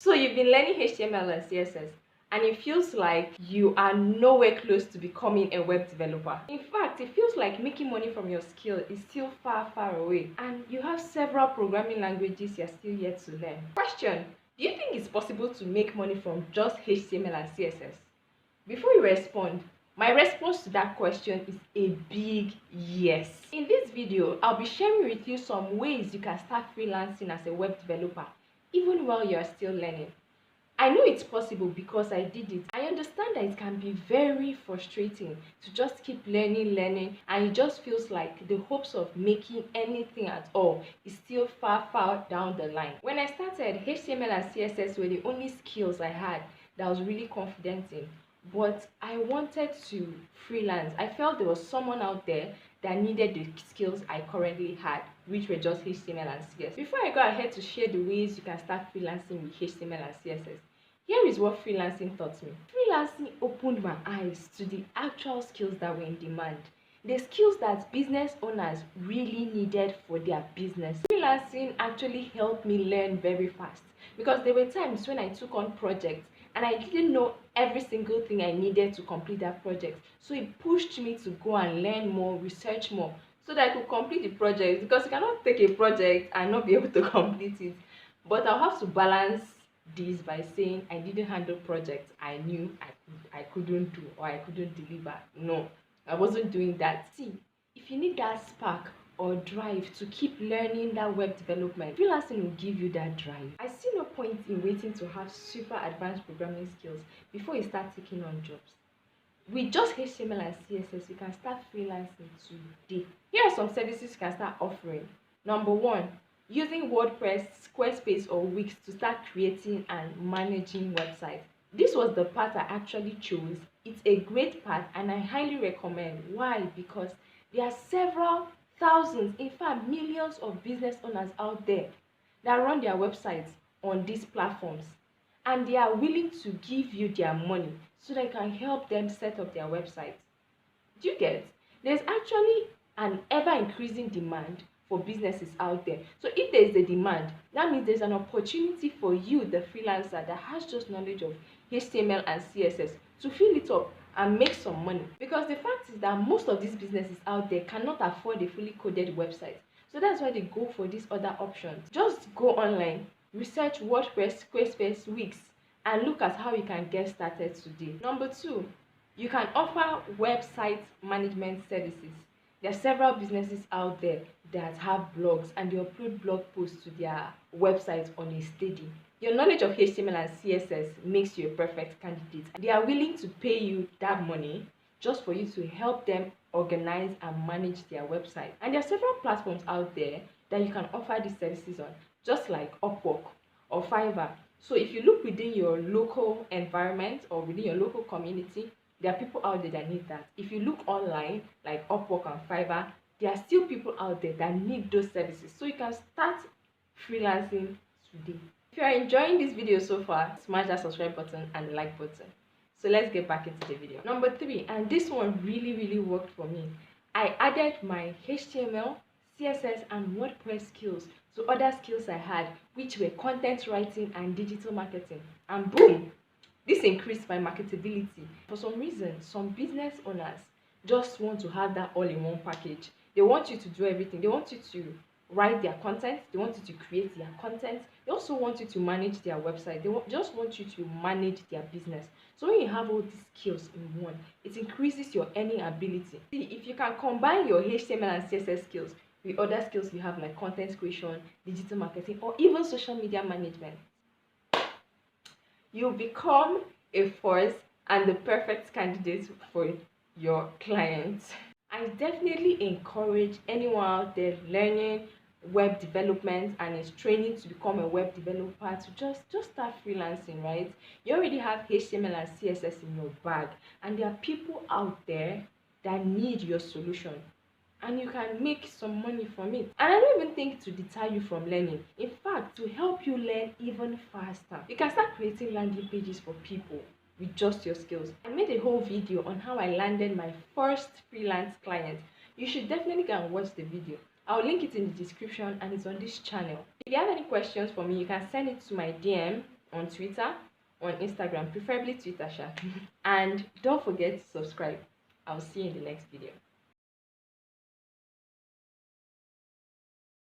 So you've been learning HTML and CSS and it feels like you are nowhere close to becoming a web developer. In fact, it feels like making money from your skill is still far, far away, and you have several programming languages you're still yet to learn. Question: do you think it's possible to make money from just HTML and CSS? Before you respond, my response to that question is a big yes. In this video, I'll be sharing with you some ways you can start freelancing as a web developer even while you are still learning. I know it's possible because I did it. I understand that it can be very frustrating to just keep learning, and it just feels like the hopes of making anything at all is still far, far down the line. When I started, HTML and CSS were the only skills I had that I was really confident in. But I wanted to freelance. I felt there was someone out there that needed the skills I currently had, which were just HTML and CSS. Before I go ahead to share the ways you can start freelancing with HTML and CSS, here is what freelancing taught me. Freelancing opened my eyes to the actual skills that were in demand, the skills that business owners really needed for their business. Freelancing actually helped me learn very fast because there were times when I took on projects and I didn't know every single thing I needed to complete that project. So it pushed me to go and learn more, research more, so that I could complete the project, because you cannot take a project and not be able to complete it. But I'll have to balance this by saying I didn't handle projects I knew I couldn't do or I couldn't deliver. No, I wasn't doing that. See, if you need that spark or drive to keep learning that web development, freelancing will give you that drive. I see no point in waiting to have super advanced programming skills before you start taking on jobs. With just HTML and CSS, you can start freelancing today. Here are some services you can start offering. Number one, using WordPress, Squarespace, or Wix to start creating and managing websites. This was the path I actually chose. It's a great path and I highly recommend. Why? Because there are several thousands, in fact millions of business owners out there that run their websites on these platforms, and they are willing to give you their money so they can help them set up their websites. Do you get? There's actually an ever increasing demand for businesses out there. So if there is a demand, that means there's an opportunity for you, the freelancer that has just knowledge of HTML and CSS, to fill it up and make some money. Because the fact is that most of these businesses out there cannot afford a fully coded website. So that's why they go for these other options. Just go online, research WordPress, Squarespace, Wix, and look at how you can get started today. Number two, you can offer website management services. There are several businesses out there that have blogs and they upload blog posts to their website on a steady. Your knowledge of HTML and CSS makes you a perfect candidate. They are willing to pay you that money just for you to help them organize and manage their website. And there are several platforms out there that you can offer these services on, just like Upwork or Fiverr. So if you look within your local environment or within your local community, there are people out there that need that. If you look online, like Upwork and Fiverr, there are still people out there that need those services. So you can start freelancing today. If you are enjoying this video so far, smash that subscribe button and the like button. So let's get back into the video. Number three, and this one really worked for me. I added my HTML, CSS, and WordPress skills to other skills I had, which were content writing and digital marketing. And boom! This increased my marketability. For some reason, some business owners just want to have that all-in-one package. They want you to do everything. They want you to write their content. They want you to create their content. They also want you to manage their website. They just want you to manage their business. So when you have all these skills in one, it increases your earning ability. See, if you can combine your HTML and CSS skills with other skills you have, like content creation, digital marketing, or even social media management, you become a force and the perfect candidate for your clients. I definitely encourage anyone out there learning web development and is training to become a web developer to just start freelancing, right? You already have HTML and CSS in your bag, and there are people out there that need your solution, and you can make some money from it. And I don't even think to deter you from learning. In fact, to help you learn even faster, you can start creating landing pages for people with just your skills. I made a whole video on how I landed my first freelance client. You should definitely go and watch the video. I'll link it in the description and it's on this channel. If you have any questions for me, you can send it to my DM on Twitter, on Instagram, preferably Twitter, sha. And don't forget to subscribe. I'll see you in the next video.